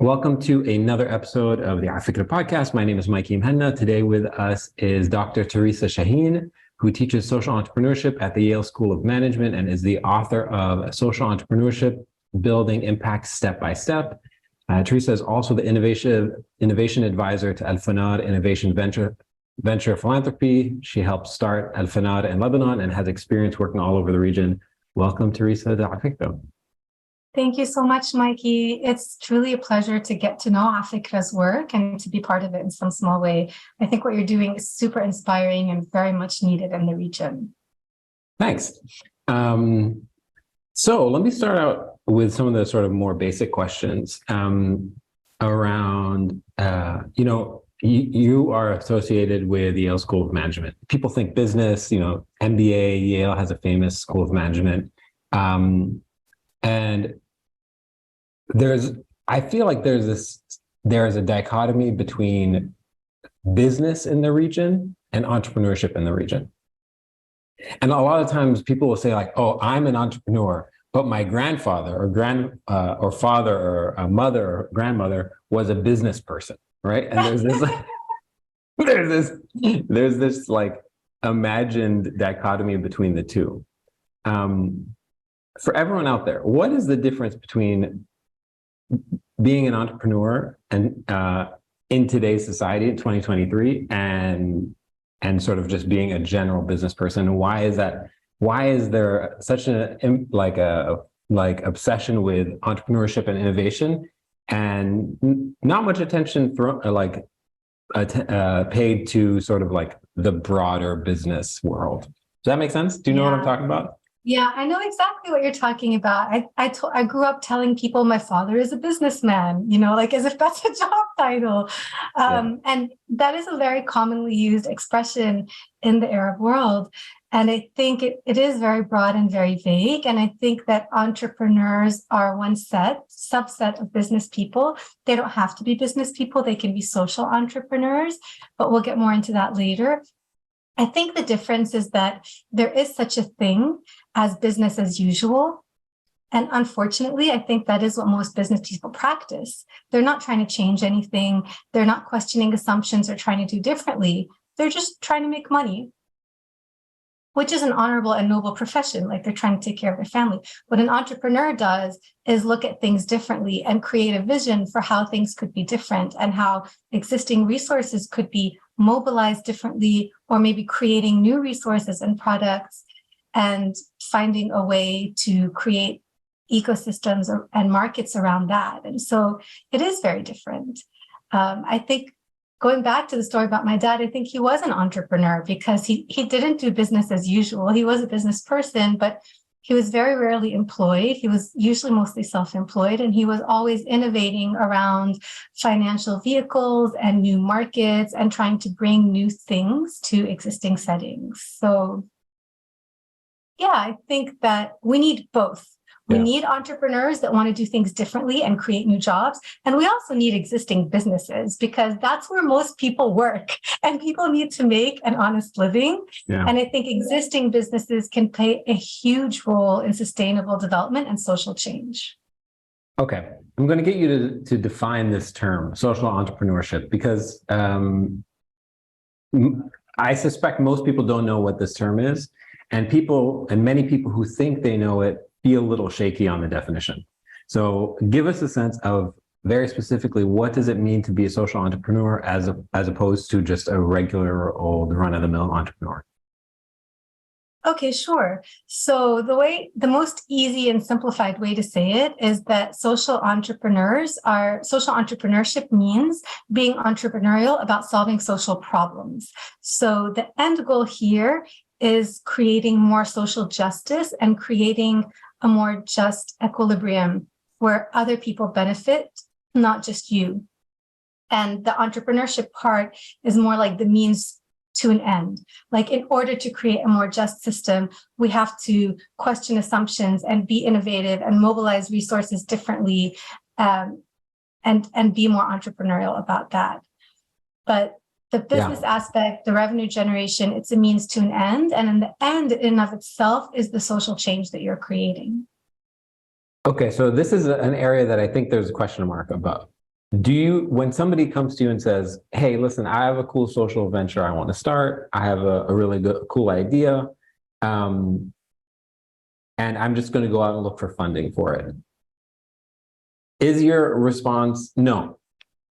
Welcome to another episode of the afikra podcast. My name is Mikey Mhenna. Today with us is Dr. Teresa Chahine, who teaches social entrepreneurship at the Yale School of Management and is the author of Social Entrepreneurship, Building Impact Step by Step. Teresa is also the innovation advisor to El-Fanar Innovation Venture Philanthropy. She helped start El-Fanar in Lebanon and has experience working all over the region. Welcome, Teresa, to afikra. Thank you so much, Mikey. It's truly a pleasure to get to know afikra's work and to be part of it in some small way. I think what you're doing is super inspiring and very much needed in the region. Thanks. So let me start out with some of the sort of more basic questions around, you are associated with the Yale School of Management. People think business, MBA, Yale has a famous School of Management. And I feel like there is a dichotomy between business in the region and entrepreneurship in the region. And a lot of times people will say like, oh, I'm an entrepreneur, but my grandfather or father or a mother or grandmother was a business person, right? And there's this like imagined dichotomy between the two. For everyone out there, what is the difference between being an entrepreneur and in today's society in 2023 and sort of just being a general business person? And why is that? Why is there such a obsession with entrepreneurship and innovation and not much attention paid to sort of like the broader business world? Does that make sense? Do you know what I'm talking about? Yeah, I know exactly what you're talking about. I grew up telling people my father is a businessman, as if that's a job title. And that is a very commonly used expression in the Arab world. And I think it is very broad and very vague. And I think that entrepreneurs are one subset of business people. They don't have to be business people. They can be social entrepreneurs, but we'll get more into that later. I think the difference is that there is such a thing as business as usual. And unfortunately, I think that is what most business people practice. They're not trying to change anything. They're not questioning assumptions or trying to do differently. They're just trying to make money, which is an honorable and noble profession. Like they're trying to take care of their family. What an entrepreneur does is look at things differently and create a vision for how things could be different and how existing resources could be mobilized differently, or maybe creating new resources and products and finding a way to create ecosystems and markets around that. And so it is very different. I think going back to the story about my dad, I think he was an entrepreneur because he didn't do business as usual. He was a business person, but he was very rarely employed. He was usually mostly self-employed, and he was always innovating around financial vehicles and new markets and trying to bring new things to existing settings. So yeah, I think that we need both. We need entrepreneurs that want to do things differently and create new jobs. And we also need existing businesses because that's where most people work and people need to make an honest living. Yeah. And I think existing businesses can play a huge role in sustainable development and social change. Okay. I'm going to get you to define this term, social entrepreneurship, because I suspect most people don't know what this term is. And many people who think they know it feel a little shaky on the definition. So give us a sense of very specifically, what does it mean to be a social entrepreneur as opposed to just a regular old run-of-the-mill entrepreneur? Okay, sure. So the most easy and simplified way to say it is that social entrepreneurship means being entrepreneurial about solving social problems. So the end goal here is creating more social justice and creating a more just equilibrium where other people benefit, not just you. And the entrepreneurship part is more like the means to an end. Like in order to create a more just system, we have to question assumptions and be innovative and mobilize resources differently and be more entrepreneurial about that. But the business aspect, the revenue generation, it's a means to an end. And in the end, in and of itself, is the social change that you're creating. Okay, so this is an area that I think there's a question mark about. when somebody comes to you and says, hey, listen, I have a cool social venture I want to start, I have a really cool idea, and I'm just going to go out and look for funding for it. Is your response, no,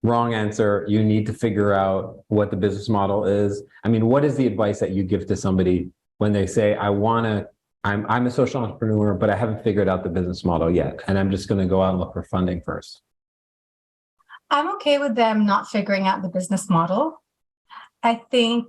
wrong answer, you need to figure out what the business model is? I mean, what is the advice that you give to somebody when they say, I'm a social entrepreneur, but I haven't figured out the business model yet, and I'm just going to go out and look for funding first? I'm okay with them not figuring out the business model. I think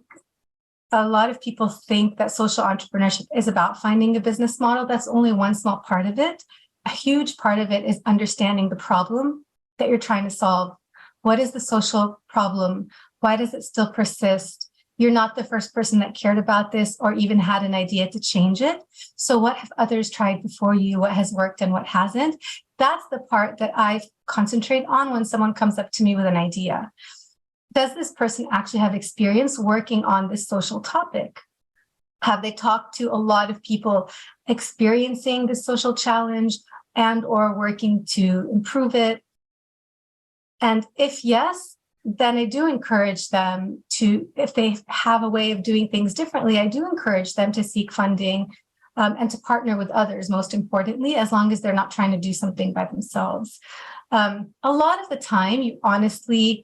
a lot of people think that social entrepreneurship is about finding a business model. That's only one small part of it. A huge part of it is understanding the problem that you're trying to solve. What is the social problem? Why does it still persist? You're not the first person that cared about this or even had an idea to change it. So what have others tried before you? What has worked and what hasn't? That's the part that I concentrate on when someone comes up to me with an idea. Does this person actually have experience working on this social topic? Have they talked to a lot of people experiencing this social challenge and or working to improve it? And if yes, then I do encourage them to, if they have a way of doing things differently, I do encourage them to seek funding and to partner with others, most importantly, as long as they're not trying to do something by themselves. A lot of the time, you honestly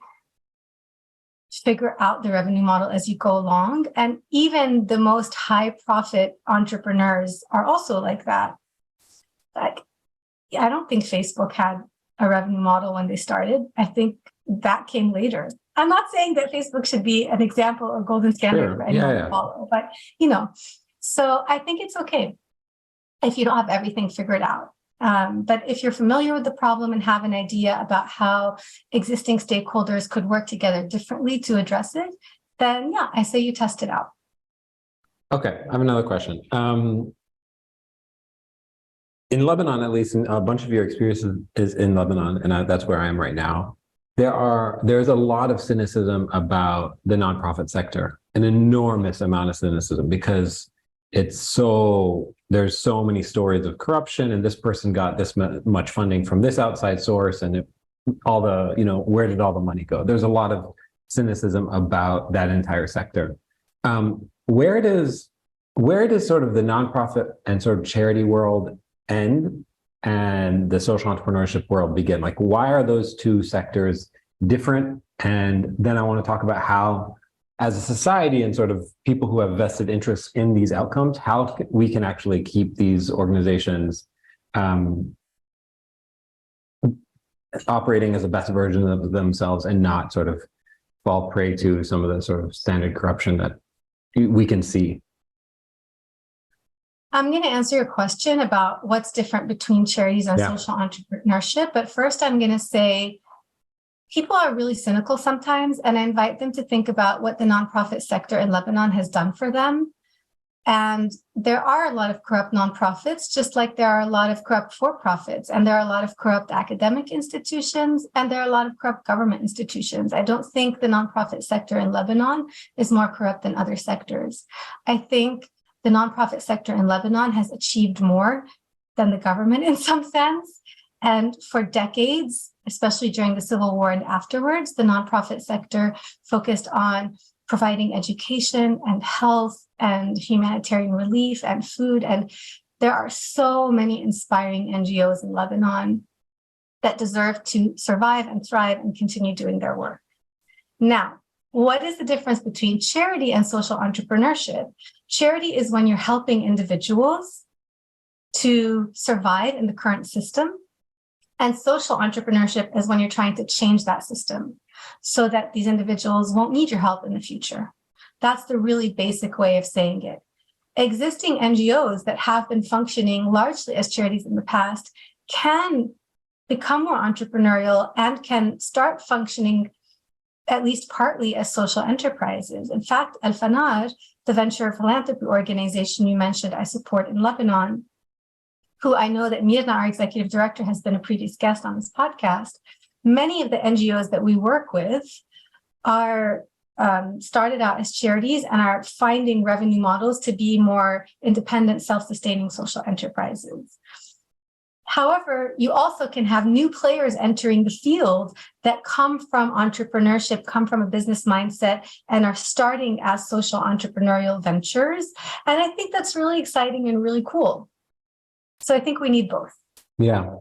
figure out the revenue model as you go along. And even the most high profit entrepreneurs are also like that. Like, I don't think Facebook had a revenue model when they started. I think that came later. I'm not saying that Facebook should be an example or golden standard for anyone to follow, but so I think it's okay if you don't have everything figured out. But if you're familiar with the problem and have an idea about how existing stakeholders could work together differently to address it, then yeah, I say you test it out. Okay, I have another question. In Lebanon, at least, a bunch of your experience is in Lebanon, and that's where I am right now. There's a lot of cynicism about the nonprofit sector, an enormous amount of cynicism, because there's so many stories of corruption, and this person got this much funding from this outside source, and where did all the money go? There's a lot of cynicism about that entire sector. Where does sort of the nonprofit and sort of charity world end and the social entrepreneurship world begin? Like, why are those two sectors different? And then I want to talk about how, as a society and sort of people who have vested interests in these outcomes, how we can actually keep these organizations operating as the best version of themselves and not sort of fall prey to some of the sort of standard corruption that we can see. I'm going to answer your question about what's different between charities and social entrepreneurship. But first, I'm going to say people are really cynical sometimes, and I invite them to think about what the nonprofit sector in Lebanon has done for them. And there are a lot of corrupt nonprofits, just like there are a lot of corrupt for-profits, and there are a lot of corrupt academic institutions, and there are a lot of corrupt government institutions. I don't think the nonprofit sector in Lebanon is more corrupt than other sectors. I think the nonprofit sector in Lebanon has achieved more than the government in some sense. And for decades, especially during the Civil War and afterwards, the nonprofit sector focused on providing education and health and humanitarian relief and food. And there are so many inspiring NGOs in Lebanon that deserve to survive and thrive and continue doing their work. Now, what is the difference between charity and social entrepreneurship? Charity is when you're helping individuals to survive in the current system. And social entrepreneurship is when you're trying to change that system so that these individuals won't need your help in the future. That's the really basic way of saying it. Existing NGOs that have been functioning largely as charities in the past can become more entrepreneurial and can start functioning at least partly as social enterprises. In fact, El-Fanar, the venture philanthropy organization you mentioned I support in Lebanon, who I know that Mirna, our executive director, has been a previous guest on this podcast, many of the NGOs that we work with are started out as charities and are finding revenue models to be more independent, self-sustaining social enterprises. However, you also can have new players entering the field that come from entrepreneurship, come from a business mindset, and are starting as social entrepreneurial ventures. And I think that's really exciting and really cool. So I think we need both. Yeah.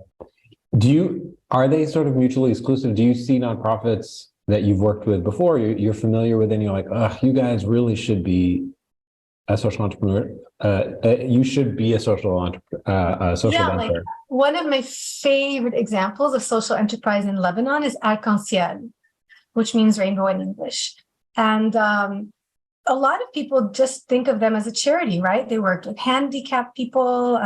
Are they sort of mutually exclusive? Do you see nonprofits that you've worked with before, you're familiar with, and you're like, you guys really should be a social entrepreneur. You should be a social venture. Like one of my favorite examples of social enterprise in Lebanon is Arc-en-Ciel, which means rainbow in English. And a lot of people just think of them as a charity, right? They work with handicapped people,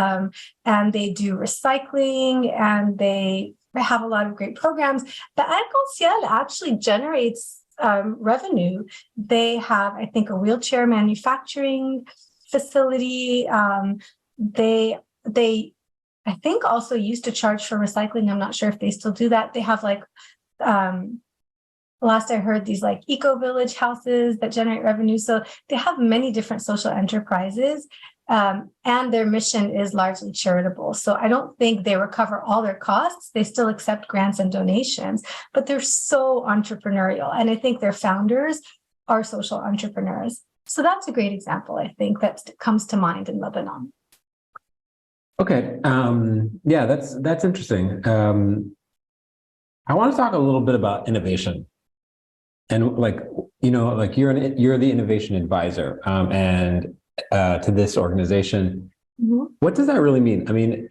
and they do recycling, and they have a lot of great programs. But Arc-en-Ciel actually generates revenue. They have, I think, a wheelchair manufacturing facility. They I think also used to charge for recycling. I'm not sure if they still do that. They have like last I heard, these like eco-village houses that generate revenue. So they have many different social enterprises, and their mission is largely charitable. So I don't think they recover all their costs. They still accept grants and donations, but they're so entrepreneurial. And I think their founders are social entrepreneurs. So that's a great example, I think, that comes to mind in Lebanon. Okay. Yeah, that's interesting. I want to talk a little bit about innovation. And you're the innovation advisor, and to this organization. Mm-hmm. What does that really mean? I mean,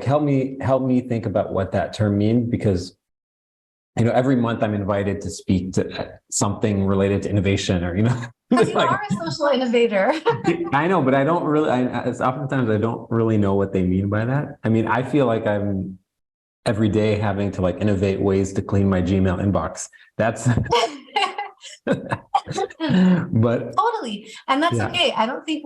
help me think about what that term means, because every month I'm invited to speak to something related to innovation, or because you are a social innovator. I know, but I don't really. Oftentimes I don't really know what they mean by that. I mean, I feel like I'm every day having to innovate ways to clean my Gmail inbox. That's but totally. And that's okay. I don't think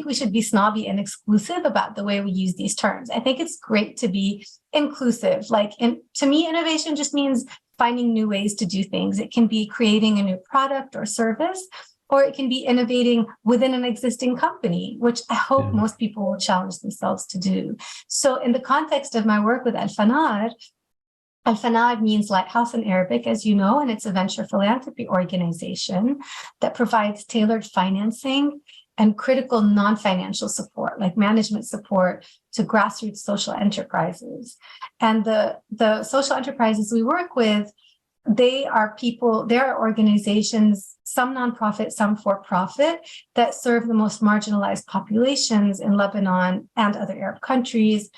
we should be snobby and exclusive about the way we use these terms. I think it's great to be inclusive. To me, innovation just means finding new ways to do things. It can be creating a new product or service, or it can be innovating within an existing company, which I hope most people will challenge themselves to do. So in the context of my work with El-Fanar, El-Fanar means lighthouse in Arabic, as you know, and it's a venture philanthropy organization that provides tailored financing and critical non-financial support, like management support, to grassroots social enterprises. And the social enterprises we work with, they are organizations, some nonprofit, some for-profit, that serve the most marginalized populations in Lebanon and other Arab countries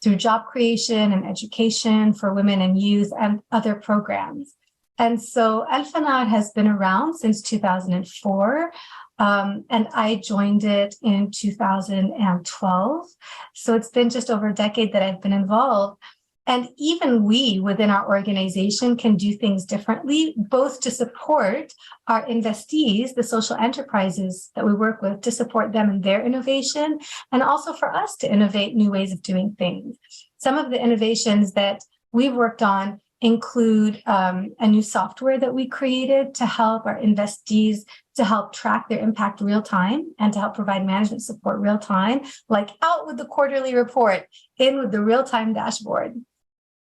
through job creation and education for women and youth and other programs. And so El-Fanar has been around since 2004, and I joined it in 2012. So it's been just over a decade that I've been involved. And even we within our organization can do things differently, both to support our investees, the social enterprises that we work with, to support them in their innovation, and also for us to innovate new ways of doing things. Some of the innovations that we've worked on include a new software that we created to help our investees to help track their impact real time and to help provide management support real time, like out with the quarterly report, in with the real time dashboard.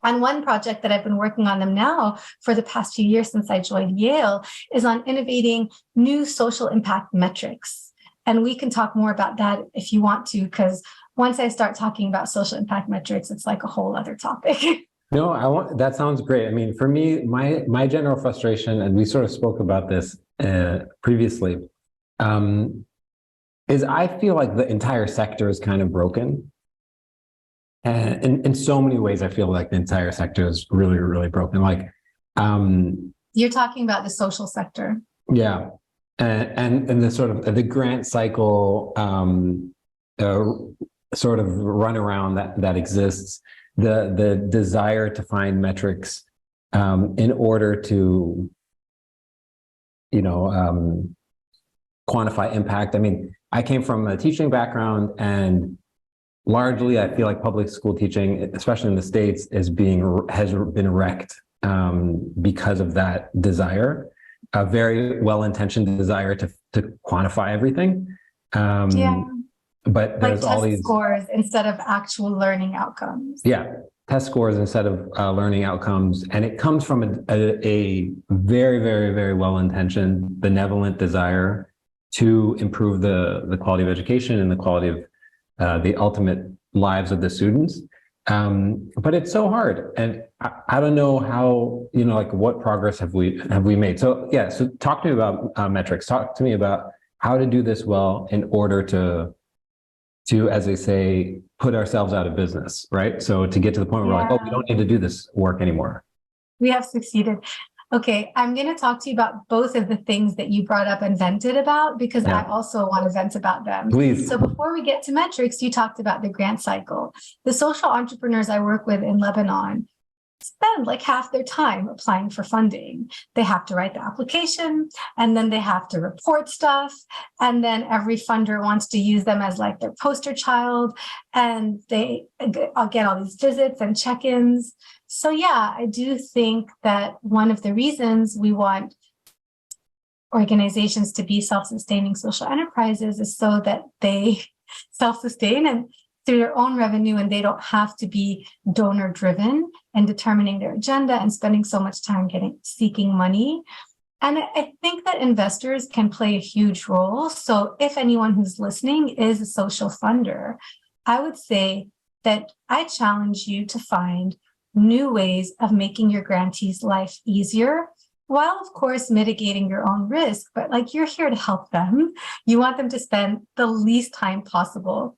And one project that I've been working on them now for the past few years since I joined Yale is on innovating new social impact metrics. And we can talk more about that if you want to, because once I start talking about social impact metrics, it's like a whole other topic. No, that sounds great. I mean, for me, my general frustration, and we sort of spoke about this previously, is I feel like the entire sector is kind of broken. And in so many ways, I feel like the entire sector is really, really broken. You're talking about the social sector. Yeah. And the sort of the grant cycle sort of runaround that exists, the desire to find metrics in order to, quantify impact. I mean, I came from a teaching background, and largely, I feel like public school teaching, especially in the States, has been wrecked because of that desire, a very well-intentioned desire to quantify everything. but there's like all test these scores instead of actual learning outcomes. yeah, test scores instead of learning outcomes, and it comes from a very, very, very well-intentioned, benevolent desire to improve the quality of education and the quality of the ultimate lives of the students. But it's so hard, and I don't know how, like what progress have we made. So yeah, so talk to me about metrics. Talk to me about how to do this well in order to, as they say, put ourselves out of business, right? So to get to the point where we're like, oh, we don't need to do this work anymore. We have succeeded. Okay, I'm going to talk to you about both of the things that you brought up and vented about, because I also want to vent about them. Please. So before we get to metrics, you talked about the grant cycle. The social entrepreneurs I work with in Lebanon spend like half their time applying for funding. They have to write the application, and then they have to report stuff. And then every funder wants to use them as like their poster child. And I'll get all these visits and check-ins. So yeah, I do think that one of the reasons we want organizations to be self-sustaining social enterprises is so that they self-sustain and through their own revenue, and they don't have to be donor driven and determining their agenda and spending so much time seeking money. And I think that investors can play a huge role. So if anyone who's listening is a social funder, I would say that I challenge you to find new ways of making your grantees' life easier, while of course mitigating your own risk. But like, you're here to help them. You want them to spend the least time possible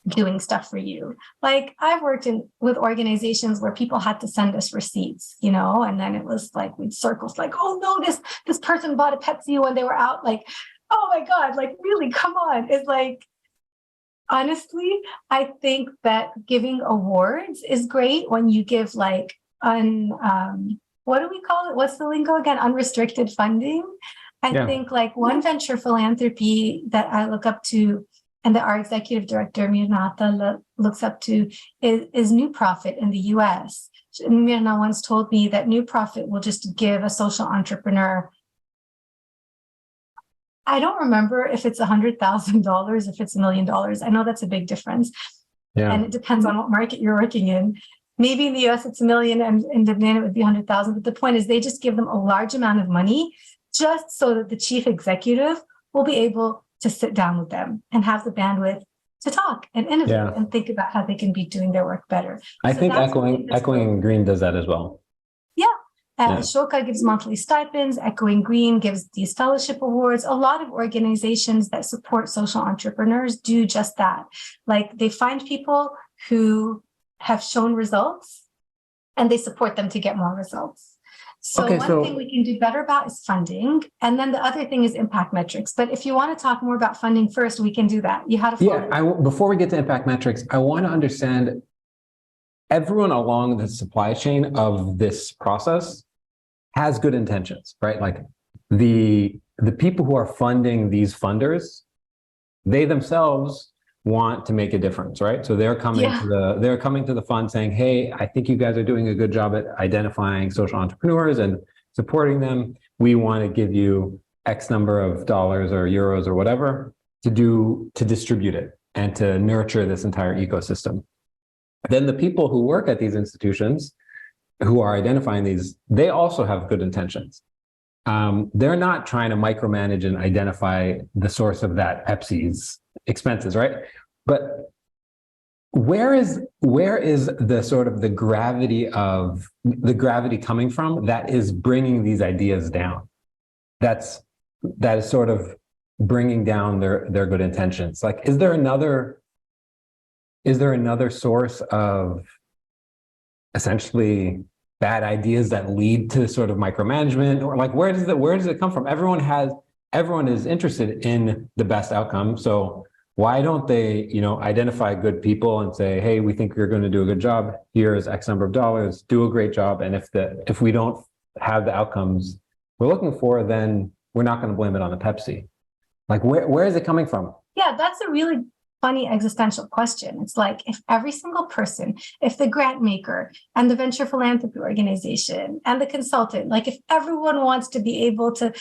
doing stuff for you. Like, I've worked with organizations where people had to send us receipts, and then it was like we'd circle like, oh no, this person bought a Pepsi when they were out. Like, oh my God, like really, come on. It's like, honestly, I think that giving awards is great when you give like what do we call it? What's the lingo again? Unrestricted funding. I think like one venture philanthropy that I look up to and that our executive director, Mirnata, looks up to is New Profit in the US. Mirna once told me that New Profit will just give a social entrepreneur, I don't remember if it's $100,000, if it's $1 million. I know that's a big difference. Yeah. And it depends on what market you're working in. Maybe in the US it's $1 million and in Lebanon it would be 100,000. But the point is they just give them a large amount of money just so that the chief executive will be able to sit down with them and have the bandwidth to talk and innovate and think about how they can be doing their work better. I think Echoing Green does that as well. Shoka gives monthly stipends. Echoing Green gives these fellowship awards. A lot of organizations that support social entrepreneurs do just that. Like, they find people who have shown results and they support them to get more results. So one thing we can do better about is funding. And then the other thing is impact metrics. But if you want to talk more about funding first, we can do that. You had a before we get to impact metrics, I want to understand everyone along the supply chain of this process has good intentions, right? Like the people who are funding these funders, they themselves want to make a difference, right? So they're coming to the fund saying, hey, I think you guys are doing a good job at identifying social entrepreneurs and supporting them. We want to give you X number of dollars or euros or whatever to distribute it and to nurture this entire ecosystem. Then the people who work at these institutions who are identifying these, they also have good intentions. They're not trying to micromanage and identify the source of that Pepsi's expenses, right? But where is the sort of the gravity coming from that is bringing these ideas down? That is sort of bringing down their good intentions. Like, is there another source of essentially bad ideas that lead to sort of micromanagement, or like where does it come from? Everyone is interested in the best outcome. So why don't they, identify good people and say, hey, we think you're going to do a good job. Here's X number of dollars, do a great job. And if we don't have the outcomes we're looking for, then we're not going to blame it on the Pepsi. Like where is it coming from? Yeah, that's a really funny existential question. It's like, if every single person, if the grant maker and the venture philanthropy organization and the consultant, like if everyone wants to be able to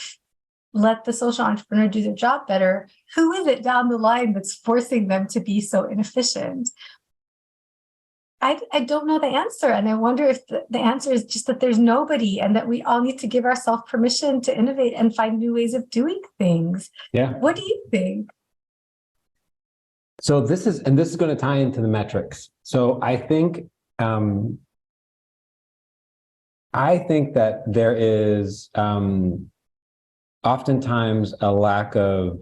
let the social entrepreneur do their job better, who is it down the line that's forcing them to be so inefficient? I don't know the answer. And I wonder if the answer is just that there's nobody, and that we all need to give ourselves permission to innovate and find new ways of doing things. Yeah. What do you think? So this is going to tie into the metrics. So I think that there is oftentimes a lack of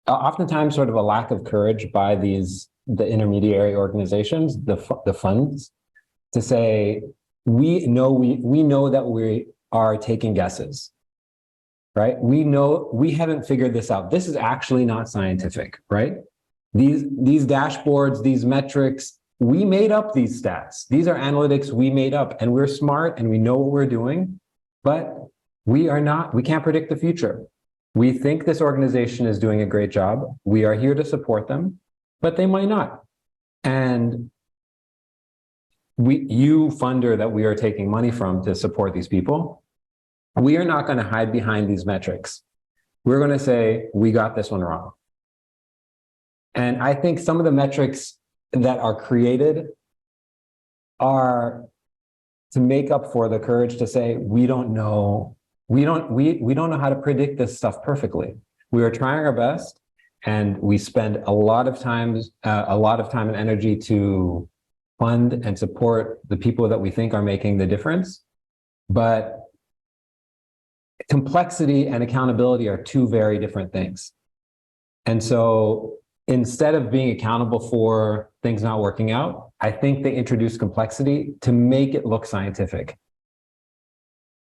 oftentimes sort of a lack of courage by the intermediary organizations, the funds, to say, we know that we are taking guesses, right? We know we haven't figured this out. This is actually not scientific, right? These dashboards, these metrics, we made up these stats. These are analytics we made up, and we're smart and we know what we're doing, but we can't predict the future. We think this organization is doing a great job. We are here to support them, but they might not. And you funder that we are taking money from to support these people, we are not going to hide behind these metrics. We're going to say, we got this one wrong. And I think some of the metrics that are created are to make up for the courage to say, we don't know how to predict this stuff perfectly. We are trying our best, and we spend a lot of time and energy to fund and support the people that we think are making the difference. But complexity and accountability are two very different things. And so instead of being accountable for things not working out, I think they introduce complexity to make it look scientific.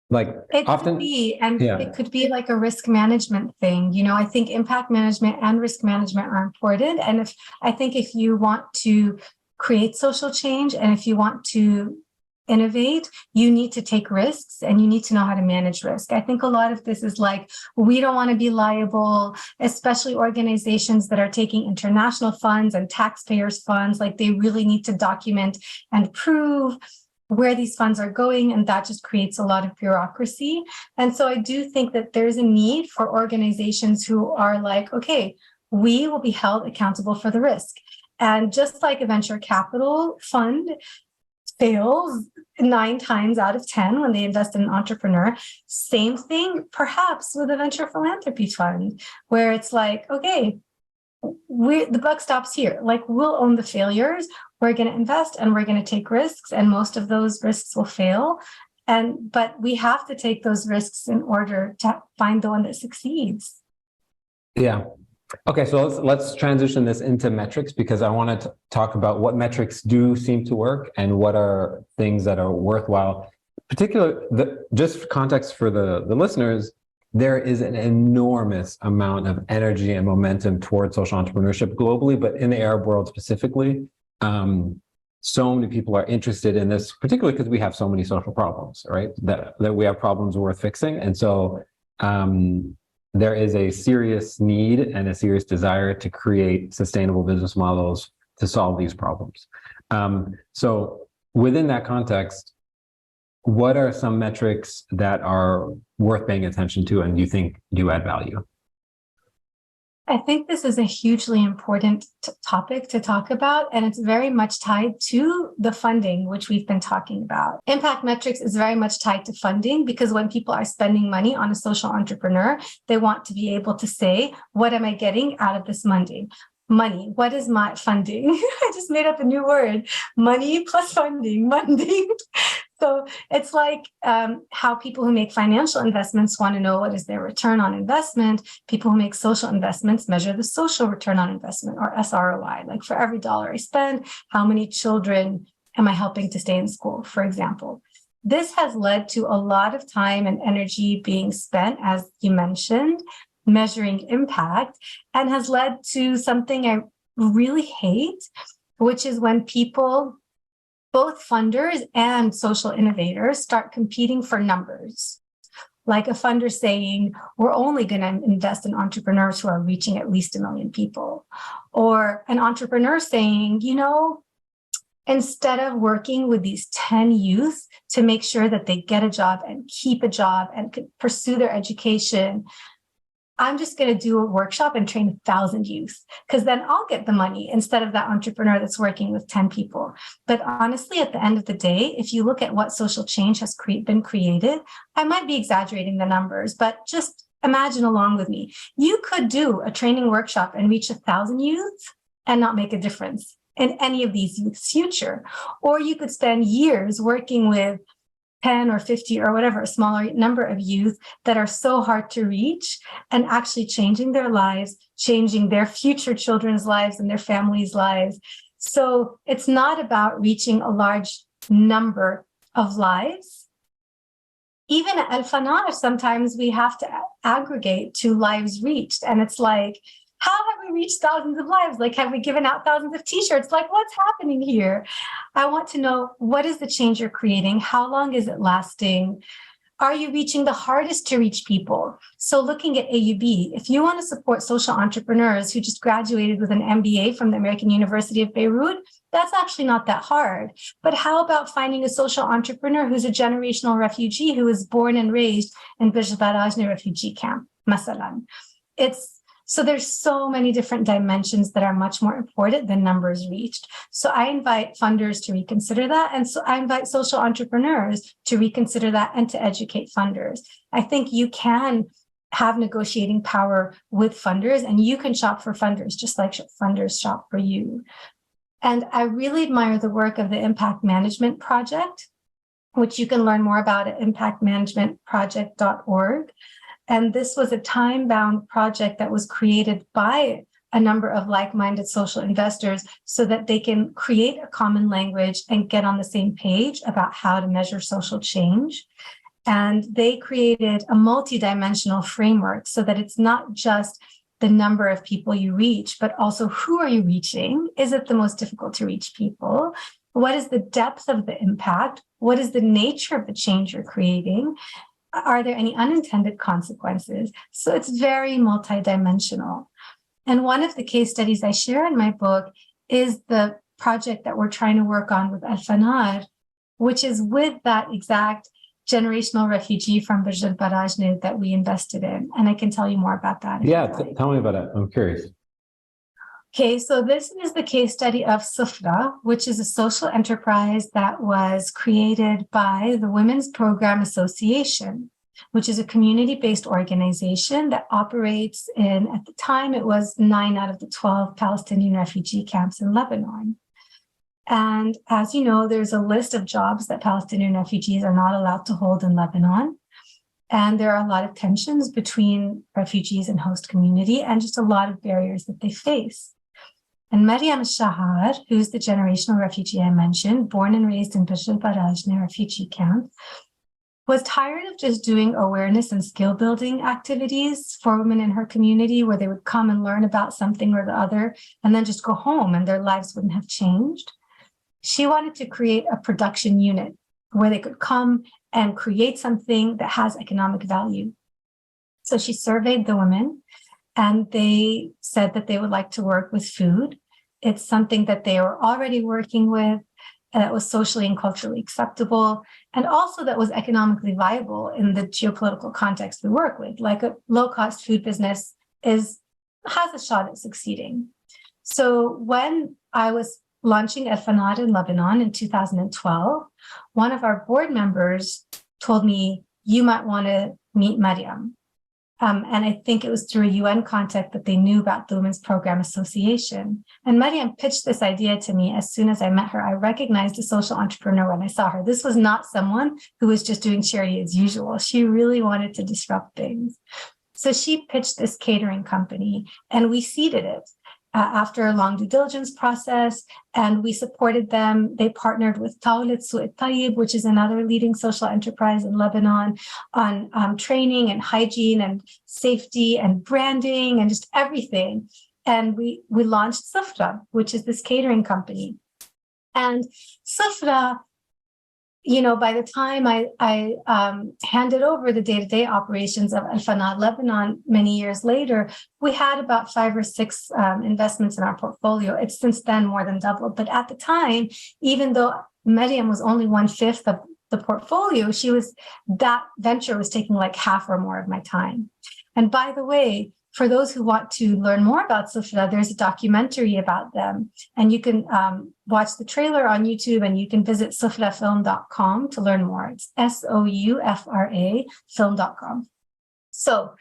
Like it often, could be, and it could be like a risk management thing. You know, I think impact management and risk management are important. And I think if you want to create social change and if you want to innovate, you need to take risks and you need to know how to manage risk. I think a lot of this is like, we don't want to be liable, especially organizations that are taking international funds and taxpayers' funds. Like, they really need to document and prove where these funds are going, and that just creates a lot of bureaucracy. And so I do think that there's a need for organizations who are like, okay, we will be held accountable for the risk. And just like a venture capital fund fails 9 times out of 10 when they invest in an entrepreneur, same thing perhaps with a venture philanthropy fund, where it's like, okay, the buck stops here. Like, we'll own the failures. We're going to invest and we're going to take risks, and most of those risks will fail. But we have to take those risks in order to find the one that succeeds. Yeah. Okay, so let's transition this into metrics, because I want to talk about what metrics do seem to work and what are things that are worthwhile. Just context for the listeners, there is an enormous amount of energy and momentum towards social entrepreneurship globally, but in the Arab world specifically. So many people are interested in this, particularly because we have so many social problems, right? That we have problems worth fixing. And so there is a serious need and a serious desire to create sustainable business models to solve these problems. So within that context, what are some metrics that are worth paying attention to and you think do add value? I think this is a hugely important topic to talk about, and it's very much tied to the funding, which we've been talking about. Impact metrics is very much tied to funding, because when people are spending money on a social entrepreneur, they want to be able to say, what am I getting out of this money? What is my funding? I just made up a new word, money plus funding. So it's like how people who make financial investments want to know what is their return on investment. People who make social investments measure the social return on investment, or SROI. Like, for every dollar I spend, how many children am I helping to stay in school, for example? This has led to a lot of time and energy being spent, as you mentioned, measuring impact, and has led to something I really hate, which is when people, both funders and social innovators, start competing for numbers. Like a funder saying, we're only going to invest in entrepreneurs who are reaching at least 1 million people. Or an entrepreneur saying, instead of working with these 10 youth to make sure that they get a job and keep a job and pursue their education, I'm just going to do a workshop and train 1,000 youth, because then I'll get the money instead of that entrepreneur that's working with 10 people. But honestly, at the end of the day, if you look at what social change has been created, I might be exaggerating the numbers, but just imagine along with me. You could do a training workshop and reach 1,000 youth and not make a difference in any of these youth's future. Or you could spend years working with 10 or 50 or whatever, a smaller number of youth that are so hard to reach, and actually changing their lives, changing their future children's lives and their families' lives. So it's not about reaching a large number of lives. Even at El-Fanar, sometimes we have to aggregate to lives reached. And it's like, how have we reached thousands of lives? Like, have we given out thousands of t-shirts? Like, what's happening here? I want to know, what is the change you're creating? How long is it lasting? Are you reaching the hardest to reach people? So looking at AUB, if you want to support social entrepreneurs who just graduated with an MBA from the American University of Beirut, that's actually not that hard. But how about finding a social entrepreneur who's a generational refugee who was born and raised in Bijbarajne refugee camp, masalan? So there's so many different dimensions that are much more important than numbers reached. So I invite funders to reconsider that. And so I invite social entrepreneurs to reconsider that and to educate funders. I think you can have negotiating power with funders, and you can shop for funders just like funders shop for you. And I really admire the work of the Impact Management Project, which you can learn more about at impactmanagementproject.org. And this was a time-bound project that was created by a number of like-minded social investors so that they can create a common language and get on the same page about how to measure social change. And they created a multidimensional framework so that it's not just the number of people you reach, but also who are you reaching? Is it the most difficult to reach people? What is the depth of the impact? What is the nature of the change you're creating? Are there any unintended consequences? So it's very multidimensional. And one of the case studies I share in my book is the project that we're trying to work on with El-Fanar, which is with that exact generational refugee from Bijbarajne that we invested in. And I can tell you more about that. Yeah, tell me about it. I'm curious. Okay, so this is the case study of Soufra, which is a social enterprise that was created by the Women's Program Association, which is a community-based organization that operates in, at the time, it was 9 out of the 12 Palestinian refugee camps in Lebanon. And as you know, there's a list of jobs that Palestinian refugees are not allowed to hold in Lebanon. And there are a lot of tensions between refugees and host community, and just a lot of barriers that they face. And Mariam Shahar, who's the generational refugee I mentioned, born and raised in Bijbarajne refugee camp, was tired of just doing awareness and skill building activities for women in her community where they would come and learn about something or the other and then just go home and their lives wouldn't have changed. She wanted to create a production unit where they could come and create something that has economic value. So she surveyed the women, and they said that they would like to work with food. It's something that they were already working with, that was socially and culturally acceptable, and also that was economically viable in the geopolitical context we work with. Like a low-cost food business has a shot at succeeding. So when I was launching El-Fanar in Lebanon in 2012, one of our board members told me, you might want to meet Mariam. And I think it was through a UN contact that they knew about the Women's Program Association. And Mariam pitched this idea to me as soon as I met her. I recognized a social entrepreneur when I saw her. This was not someone who was just doing charity as usual. She really wanted to disrupt things. So she pitched this catering company, and we seeded it after a long due diligence process, and we supported them. They partnered with Tawlet Su'et Tayyib, which is another leading social enterprise in Lebanon, on training and hygiene and safety and branding and just everything. And we launched Soufra, which is this catering company. And Soufra, by the time I handed over the day-to-day operations of El-Fanar, Lebanon, many years later, we had about 5 or 6 investments in our portfolio. It's since then more than doubled. But at the time, even though Maryam was only 1/5 of the portfolio, that venture was taking like half or more of my time. And by the way, for those who want to learn more about Soufra, there's a documentary about them. And you can watch the trailer on YouTube, and you can visit soufrafilm.com to learn more. It's SOUFRA film.com. So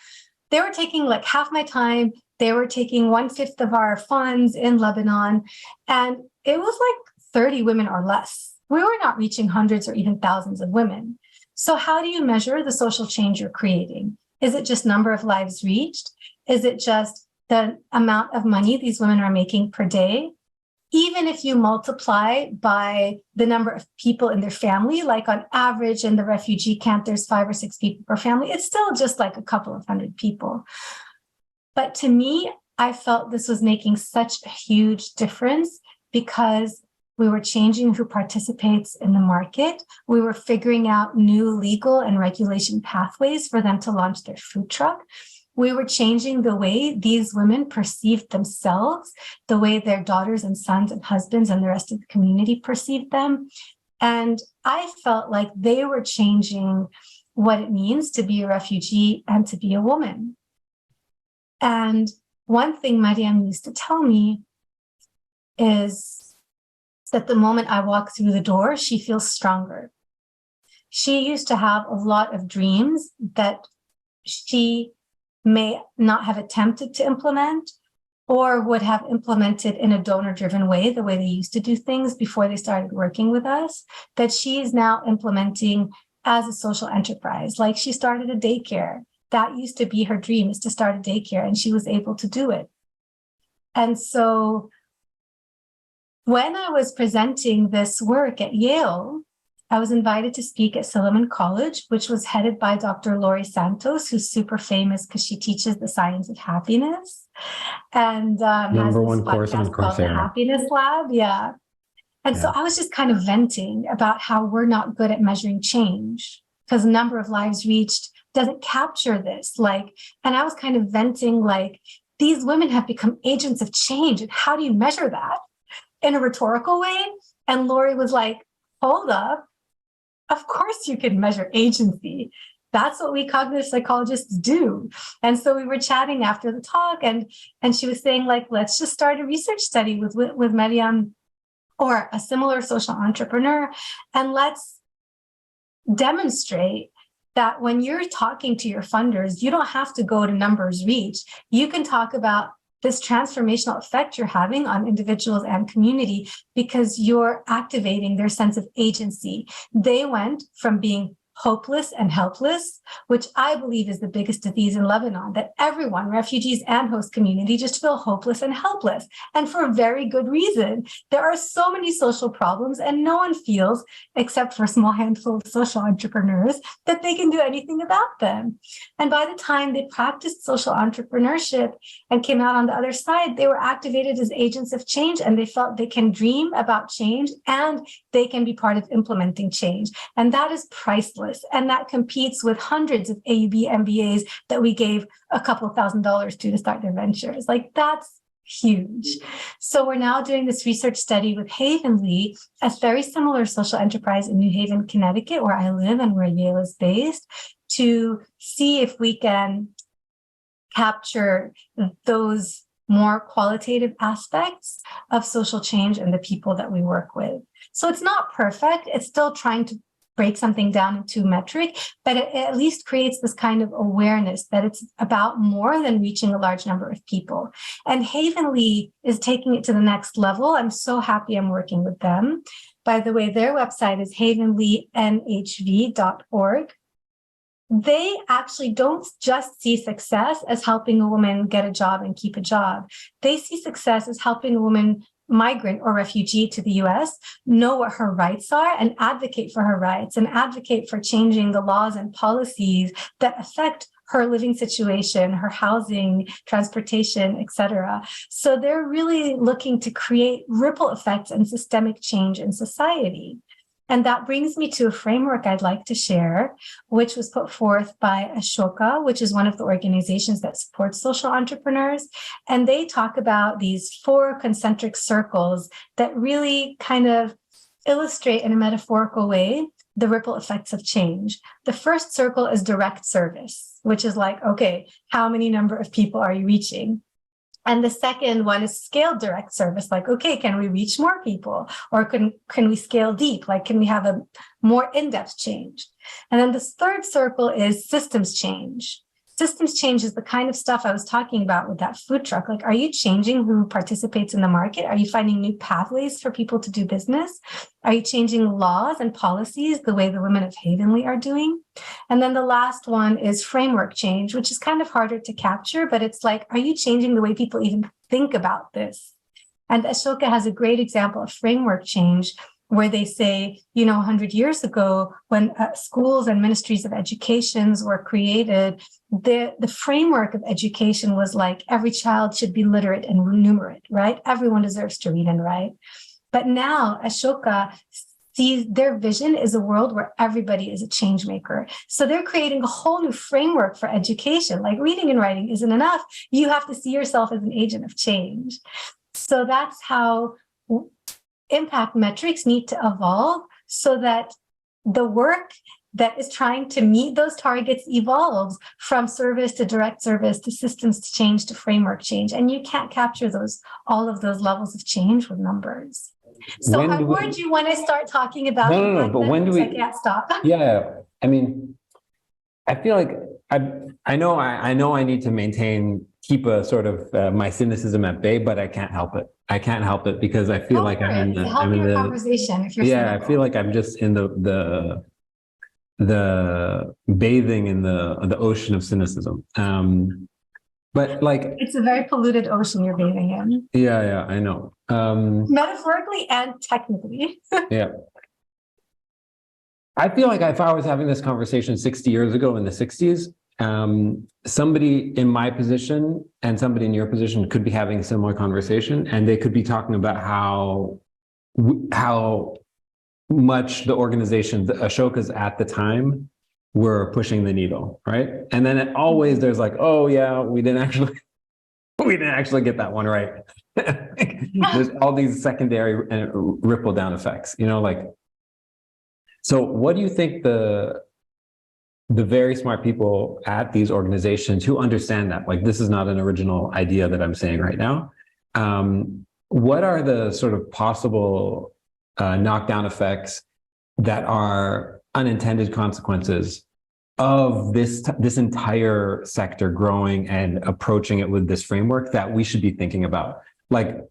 they were taking like half my time. They were taking 1/5 of our funds in Lebanon. And it was like 30 women or less. We were not reaching hundreds or even thousands of women. So how do you measure the social change you're creating? Is it just number of lives reached? Is it just the amount of money these women are making per day? Even if you multiply by the number of people in their family, like on average in the refugee camp, there's 5 or 6 people per family, it's still just like a couple of hundred people. But to me, I felt this was making such a huge difference because we were changing who participates in the market. We were figuring out new legal and regulation pathways for them to launch their food truck. We were changing the way these women perceived themselves, the way their daughters and sons and husbands and the rest of the community perceived them. And I felt like they were changing what it means to be a refugee and to be a woman. And one thing Maryam used to tell me is that the moment I walk through the door, she feels stronger. She used to have a lot of dreams that she may not have attempted to implement or would have implemented in a donor-driven way, the way they used to do things before they started working with us, that she is now implementing as a social enterprise. Like she started a daycare. That used to be her dream, is to start a daycare, and she was able to do it. And so when I was presenting this work at Yale, I was invited to speak at Silliman College, which was headed by Dr. Laurie Santos, who's super famous because she teaches the science of happiness. And number one course on Coursera. The Happiness Lab, yeah. And so I was just kind of venting about how we're not good at measuring change because the number of lives reached doesn't capture this. And I was kind of venting these women have become agents of change. And how do you measure that? In a rhetorical way. And Laurie was like, hold up. Of course you can measure agency. That's what we cognitive psychologists do. And so we were chatting after the talk, and she was saying, let's just start a research study with Maryam or a similar social entrepreneur, and let's demonstrate that when you're talking to your funders, you don't have to go to numbers reached. You can talk about this transformational effect you're having on individuals and community because you're activating their sense of agency. They went from being hopeless and helpless, which I believe is the biggest disease in Lebanon, that everyone, refugees and host community, just feel hopeless and helpless. And for a very good reason. There are so many social problems and no one feels, except for a small handful of social entrepreneurs, that they can do anything about them. And by the time they practiced social entrepreneurship and came out on the other side, they were activated as agents of change, and they felt they can dream about change and they can be part of implementing change. And that is priceless. And that competes with hundreds of AUB MBAs that we gave a couple $1,000s to start their ventures. That's huge. So we're now doing this research study with Havenly, a very similar social enterprise in New Haven, Connecticut, where I live and where Yale is based, to see if we can capture those more qualitative aspects of social change and the people that we work with. So it's not perfect. It's still trying to break something down into metric, but it at least creates this kind of awareness that it's about more than reaching a large number of people. And Havenly is taking it to the next level. I'm so happy I'm working with them. By the way, their website is havenlynhv.org. They actually don't just see success as helping a woman get a job and keep a job. They see success as helping a woman, migrant or refugee, to the US, know what her rights are and advocate for her rights and advocate for changing the laws and policies that affect her living situation, her housing, transportation, etc. So they're really looking to create ripple effects and systemic change in society. And that brings me to a framework I'd like to share, which was put forth by Ashoka, which is one of the organizations that supports social entrepreneurs. And they talk about these 4 concentric circles that really kind of illustrate in a metaphorical way the ripple effects of change. The first circle is direct service, which is like, okay, how many number of people are you reaching? And the second one is scaled direct service, like, okay, can we reach more people? Or can we scale deep? Like, can we have a more in-depth change? And then this third circle is systems change. Systems change is the kind of stuff I was talking about with that food truck. Like, are you changing who participates in the market? Are you finding new pathways for people to do business? Are you changing laws and policies the way the women of Havenly are doing? And then the last one is framework change, which is kind of harder to capture, but it's like, are you changing the way people even think about this? And Ashoka has a great example of framework change where they say, 100 years ago, when schools and ministries of educations were created, the framework of education was like every child should be literate and numerate, right? Everyone deserves to read and write. But now Ashoka sees their vision is a world where everybody is a change maker. So they're creating a whole new framework for education. Like, reading and writing isn't enough. You have to see yourself as an agent of change. So that's how impact metrics need to evolve, so that the work that is trying to meet those targets evolves from service to direct service to systems to change to framework change. And you can't capture all of those levels of change with numbers. So I warned you when I start talking about no, but when do we? I can't stop. Yeah, I mean, I feel like I know I need to keep a sort of my cynicism at bay, but I can't help it. I can't help it because I feel like I'm in the conversation. If you're cynical. I feel like I'm just in the bathing in the ocean of cynicism. But like, it's a very polluted ocean you're bathing in. Yeah, I know. Metaphorically and technically. Yeah. I feel like if I was having this conversation 60 years ago in the 60s, somebody in my position and somebody in your position could be having a similar conversation, and they could be talking about how much the organization, the Ashokas at the time, were pushing the needle, right? And then there's like, oh yeah, we didn't actually get that one right. There's all these secondary and ripple down effects, like. So what do you think the very smart people at these organizations who understand that, like, this is not an original idea that I'm saying right now, what are the sort of possible knockdown effects that are unintended consequences of this entire sector growing and approaching it with this framework that we should be thinking about? Like,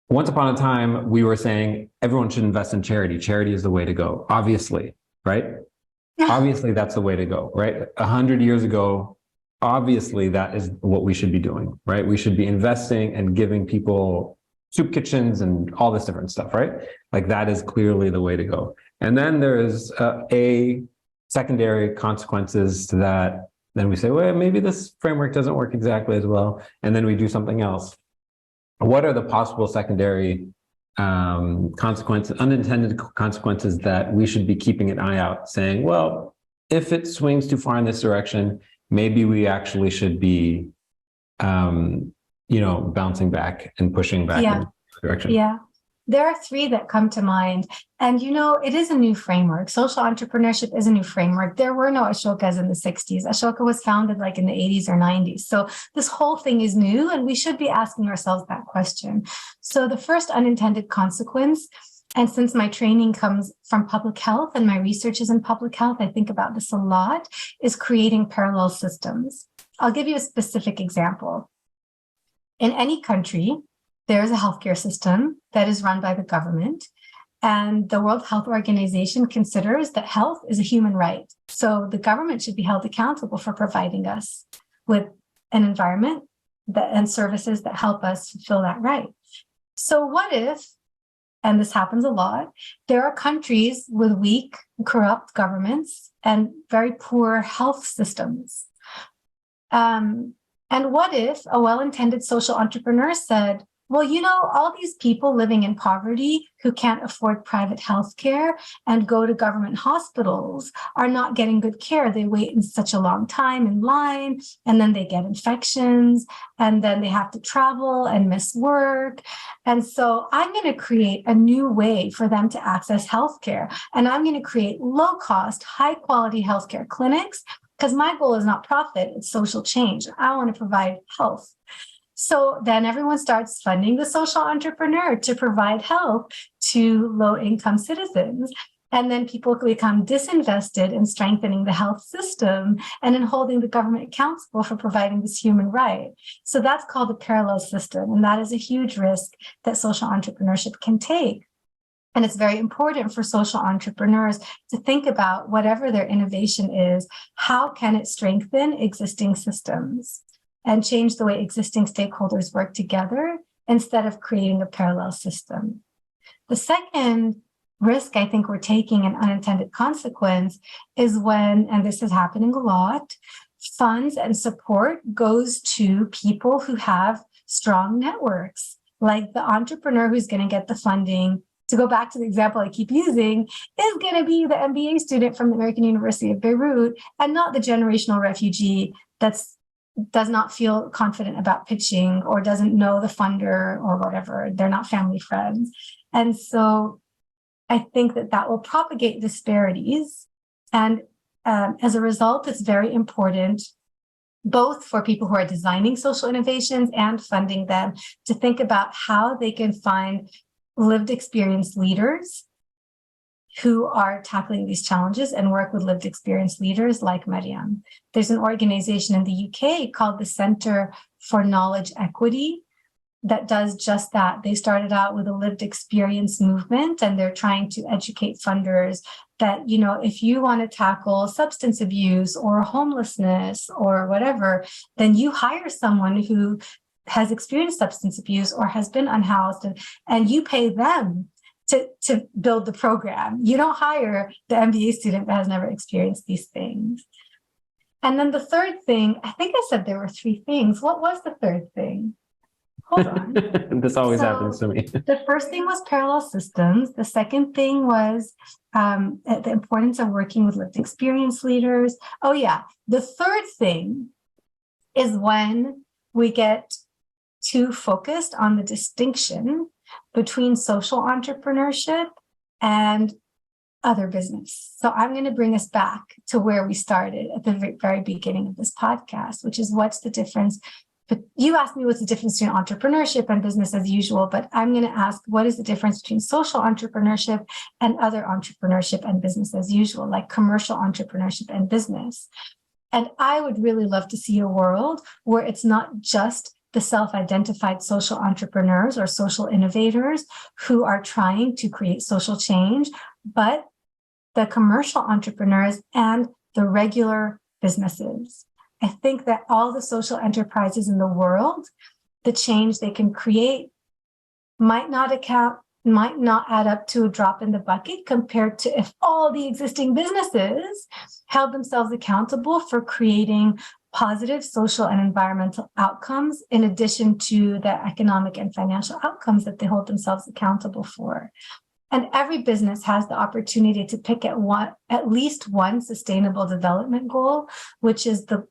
once upon a time, we were saying everyone should invest in charity. Charity is the way to go, obviously, right? Obviously, that's the way to go, right? 100 years ago, obviously, that is what we should be doing, right? We should be investing and giving people soup kitchens and all this different stuff, right? Like, that is clearly the way to go. And then there's secondary consequences to that. Then we say, well, maybe this framework doesn't work exactly as well. And then we do something else. What are the possible secondary consequences, unintended consequences that we should be keeping an eye out, saying, well, if it swings too far in this direction, maybe we actually should be, bouncing back and pushing back in the direction? Yeah. There are 3 that come to mind. And, it is a new framework. Social entrepreneurship is a new framework. There were no Ashokas in the 60s. Ashoka was founded like in the 80s or 90s. So this whole thing is new, and we should be asking ourselves that question. So the first unintended consequence, and since my training comes from public health and my research is in public health, I think about this a lot, is creating parallel systems. I'll give you a specific example. In any country, there's a healthcare system that is run by the government, and the World Health Organization considers that health is a human right. So the government should be held accountable for providing us with an environment and services that help us fulfill that right. So what if, and this happens a lot, there are countries with weak, corrupt governments and very poor health systems. And what if a well-intended social entrepreneur said, Well, all these people living in poverty who can't afford private health care and go to government hospitals are not getting good care. They wait in such a long time in line, and then they get infections, and then they have to travel and miss work. And so I'm going to create a new way for them to access healthcare. And I'm going to create low-cost, high-quality healthcare clinics, because my goal is not profit, it's social change. I want to provide health. So then everyone starts funding the social entrepreneur to provide help to low-income citizens. And then people become disinvested in strengthening the health system and in holding the government accountable for providing this human right. So that's called a parallel system. And that is a huge risk that social entrepreneurship can take. And it's very important for social entrepreneurs to think about whatever their innovation is, how can it strengthen existing systems and change the way existing stakeholders work together instead of creating a parallel system. The second risk I think we're taking, an unintended consequence, is when, and this is happening a lot, funds and support goes to people who have strong networks, like the entrepreneur who's going to get the funding. To go back to the example I keep using, is going to be the MBA student from the American University of Beirut and not the generational refugee does not feel confident about pitching or doesn't know the funder or whatever. They're not family friends. And so I think that will propagate disparities. And as a result, it's very important, both for people who are designing social innovations and funding them, to think about how they can find lived experience leaders who are tackling these challenges and work with lived experience leaders like Mariam. There's an organization in the UK called the Center for Knowledge Equity that does just that. They started out with a lived experience movement, and they're trying to educate funders that, if you want to tackle substance abuse or homelessness or whatever, then you hire someone who has experienced substance abuse or has been unhoused, and you pay them to build the program. You don't hire the MBA student that has never experienced these things. And then the third thing, I think I said there were three things. What was the third thing? Hold on. This always happens to me. The first thing was parallel systems. The second thing was the importance of working with lived experience leaders. Oh yeah. The third thing is when we get too focused on the distinction between social entrepreneurship and other business. So I'm going to bring us back to where we started at the very beginning of this podcast, which is what's the difference. But you asked me what's the difference between entrepreneurship and business as usual, but I'm going to ask what is the difference between social entrepreneurship and other entrepreneurship and business as usual, like commercial entrepreneurship and business. And I would really love to see a world where it's not just the self-identified social entrepreneurs or social innovators who are trying to create social change, but the commercial entrepreneurs and the regular businesses. I think that all the social enterprises in the world, the change they can create might not add up to a drop in the bucket compared to if all the existing businesses held themselves accountable for creating positive social and environmental outcomes, in addition to the economic and financial outcomes that they hold themselves accountable for. And every business has the opportunity to pick at least one sustainable development goal, which is the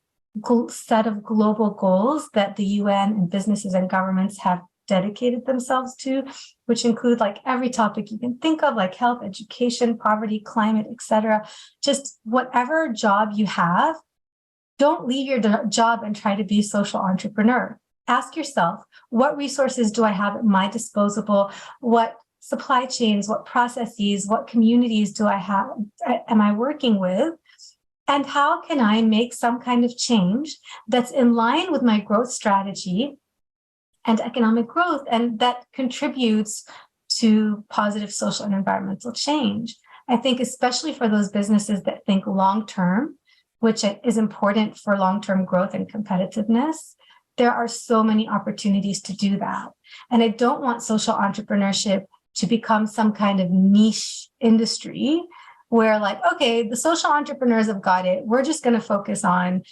set of global goals that the UN and businesses and governments have dedicated themselves to, which include like every topic you can think of, like health, education, poverty, climate, etc. Just whatever job you have, don't leave your job and try to be a social entrepreneur. Ask yourself, what resources do I have at my disposal? What supply chains, what processes, what communities am I working with? And how can I make some kind of change that's in line with my growth strategy and economic growth, and that contributes to positive social and environmental change? I think especially for those businesses that think long-term, which is important for long-term growth and competitiveness, there are so many opportunities to do that. And I don't want social entrepreneurship to become some kind of niche industry where like, okay, the social entrepreneurs have got it. We're just going to focus on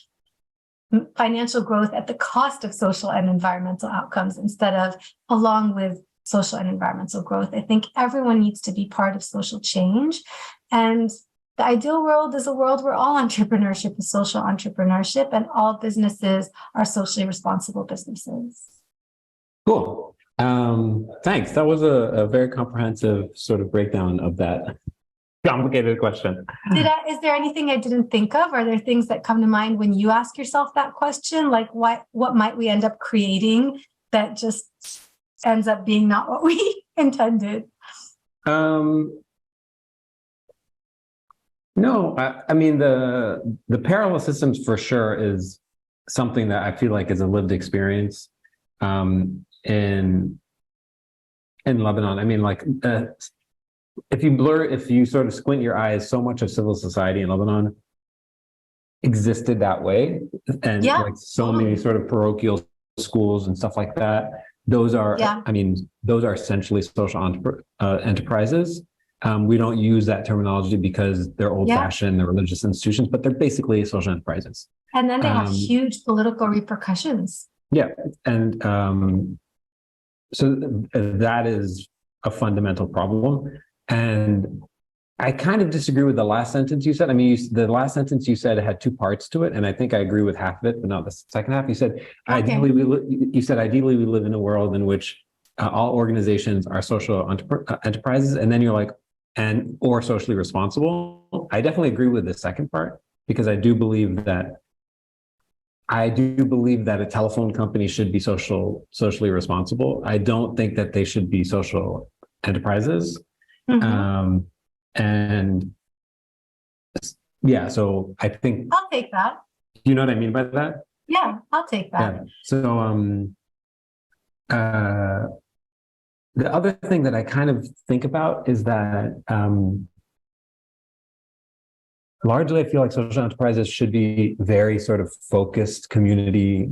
financial growth at the cost of social and environmental outcomes instead of along with social and environmental growth. I think everyone needs to be part of social change. And the ideal world is a world where all entrepreneurship is social entrepreneurship and all businesses are socially responsible businesses. Cool. Thanks. That was a very comprehensive sort of breakdown of that complicated question. Is there anything I didn't think of? Are there things that come to mind when you ask yourself that question? Like what might we end up creating that just ends up being not what we intended? No, I mean, the parallel systems for sure is something that I feel like is a lived experience in Lebanon. I mean, like, if you sort of squint your eyes, so much of civil society in Lebanon existed that way. And like so many sort of parochial schools and stuff like that. Those are, I mean, those are essentially social enterprises. We don't use that terminology because they're old-fashioned, they're religious institutions, but they're basically social enterprises. And then they have huge political repercussions. Yeah, and so that is a fundamental problem. And I kind of disagree with the last sentence you said. I mean, the last sentence you said had two parts to it, and I think I agree with half of it, but not the second half. You said ideally we live in a world in which all organizations are social enterprises, and then you're like, or socially responsible. I definitely agree with the second part because I do believe that a telephone company should be socially responsible. I don't think that they should be social enterprises. Mm-hmm. And yeah, so I think I'll take that. You know what I mean by that? Yeah, I'll take that. Yeah. So the other thing that I kind of think about is that largely I feel like social enterprises should be very sort of focused community,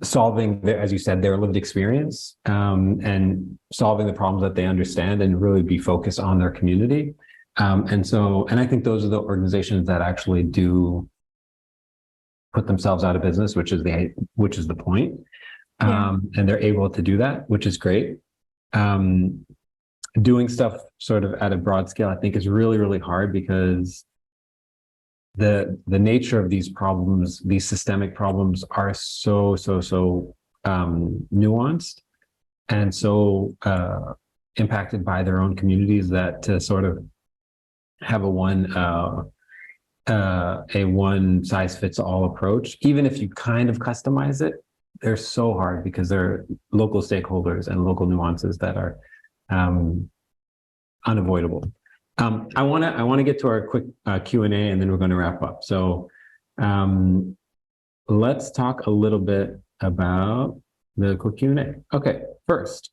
solving, as you said, their lived experience and solving the problems that they understand and really be focused on their community. And I think those are the organizations that actually do put themselves out of business, which is the point. And they're able to do that, which is great. Doing stuff sort of at a broad scale, I think is really, really hard because the nature of these problems, these systemic problems are so nuanced and so impacted by their own communities that to sort of have a one size fits all approach, even if you kind of customize it, they're so hard because they're local stakeholders and local nuances that are unavoidable. I want to get to our quick Q&A and then we're going to wrap up. So let's talk a little bit about the quick Q&A. Okay, first,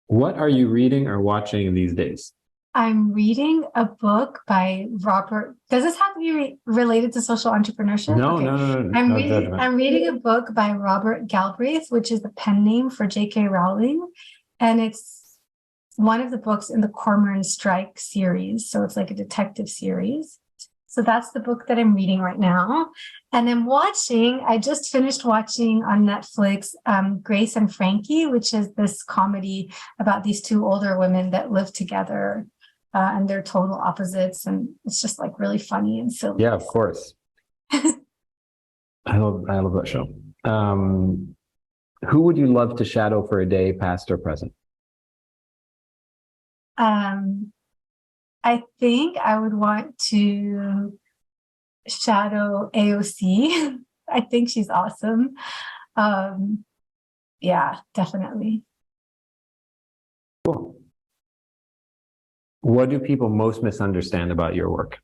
what are you reading or watching these days? I'm reading a book by Robert. Does this have to be related to social entrepreneurship? No, okay. No. I'm reading a book by Robert Galbraith, which is the pen name for J.K. Rowling. And it's one of the books in the Cormoran Strike series. So it's like a detective series. So that's the book that I'm reading right now. And I'm I just finished watching on Netflix, Grace and Frankie, which is this comedy about these two older women that live together. And they're total opposites, and it's just like really funny and silly. Yeah, of course. I love that show. Who would you love to shadow for a day, past or present? I think I would want to shadow AOC. I think she's awesome. Yeah, definitely. Cool. What do people most misunderstand about your work?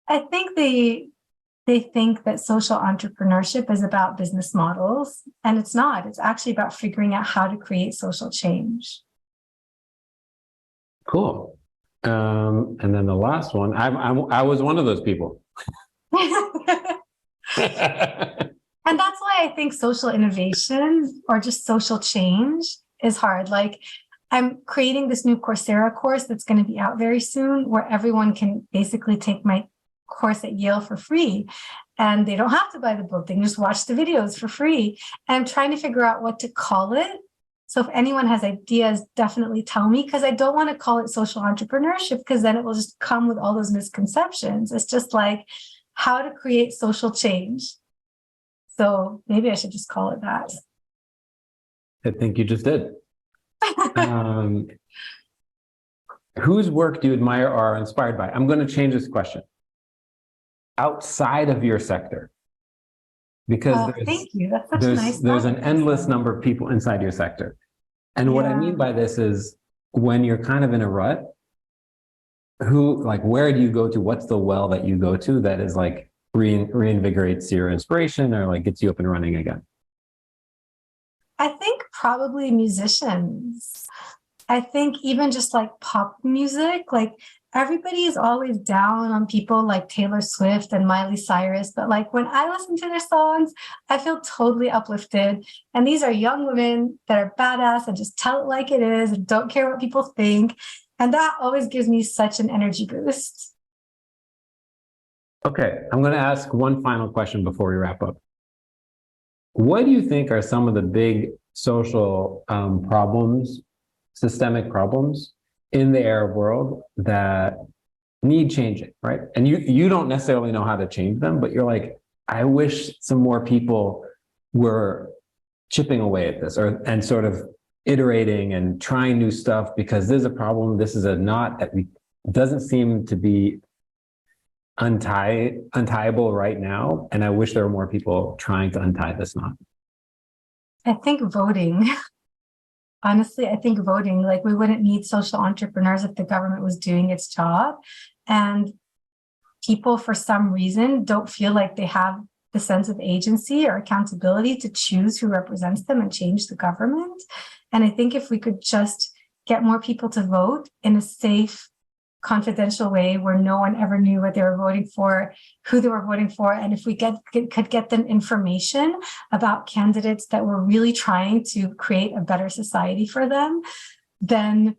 I think they think that social entrepreneurship is about business models, and it's not. It's actually about figuring out how to create social change. Cool. And then the last one, I was one of those people. And that's why I think social innovation or just social change is hard. Like, I'm creating this new Coursera course that's going to be out very soon where everyone can basically take my course at Yale for free, and they don't have to buy the book. They can just watch the videos for free. And I'm trying to figure out what to call it. So if anyone has ideas, definitely tell me, because I don't want to call it social entrepreneurship, because then it will just come with all those misconceptions. It's just like how to create social change. So maybe I should just call it that. I think you just did. Whose work do you admire or are inspired by? I'm going to change this question. Outside of your sector. Because thank you. That's such a nice there's an endless number of people inside your sector. And what I mean by this is when you're kind of in a rut, where do you go to? What's the well that you go to that is like reinvigorates your inspiration or like gets you up and running again? I think probably musicians. I think even just like pop music, like everybody is always down on people like Taylor Swift and Miley Cyrus. But like when I listen to their songs, I feel totally uplifted. And these are young women that are badass and just tell it like it is and don't care what people think. And that always gives me such an energy boost. Okay, I'm going to ask one final question before we wrap up. What do you think are some of the big social problems, systemic problems in the Arab world that need changing, right? And you don't necessarily know how to change them, but you're like, I wish some more people were chipping away at this and sort of iterating and trying new stuff, because there's a problem. This is a knot that doesn't seem to be untieable right now. And I wish there were more people trying to untie this knot. I think voting. Honestly, I think voting, like we wouldn't need social entrepreneurs if the government was doing its job. And people, for some reason, don't feel like they have the sense of agency or accountability to choose who represents them and change the government. And I think if we could just get more people to vote in a safe, confidential way where no one ever knew what they were voting for, who they were voting for, and if we could get them information about candidates that were really trying to create a better society for them, then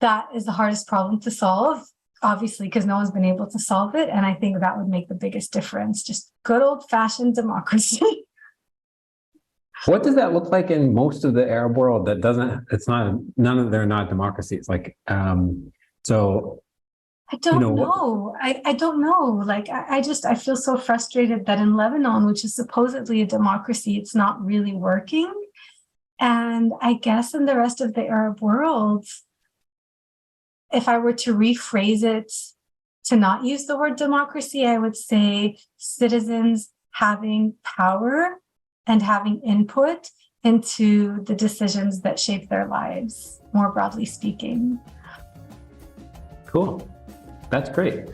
that is the hardest problem to solve, obviously, because no one's been able to solve it. And I think that would make the biggest difference. Just good old-fashioned democracy. What does that look like in most of the Arab world that doesn't, they're not democracies? Like, so I don't know. I don't know. Like, I feel so frustrated that in Lebanon, which is supposedly a democracy, it's not really working. And I guess in the rest of the Arab world, if I were to rephrase it to not use the word democracy, I would say citizens having power and having input into the decisions that shape their lives, more broadly speaking. Cool. That's great.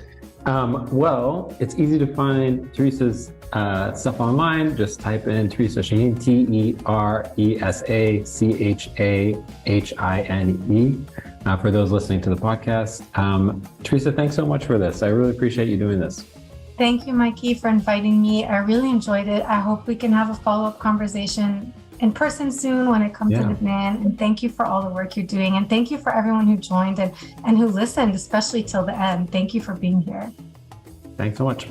Well, it's easy to find Teresa's stuff online. Just type in Teresa Chahine, TERESACHAHINE, for those listening to the podcast. Teresa, thanks so much for this. I really appreciate you doing this. Thank you, Mikey, for inviting me. I really enjoyed it. I hope we can have a follow-up conversation in person soon when I come to Lebanon. And thank you for all the work you're doing. And thank you for everyone who joined and who listened, especially till the end. Thank you for being here. Thanks so much.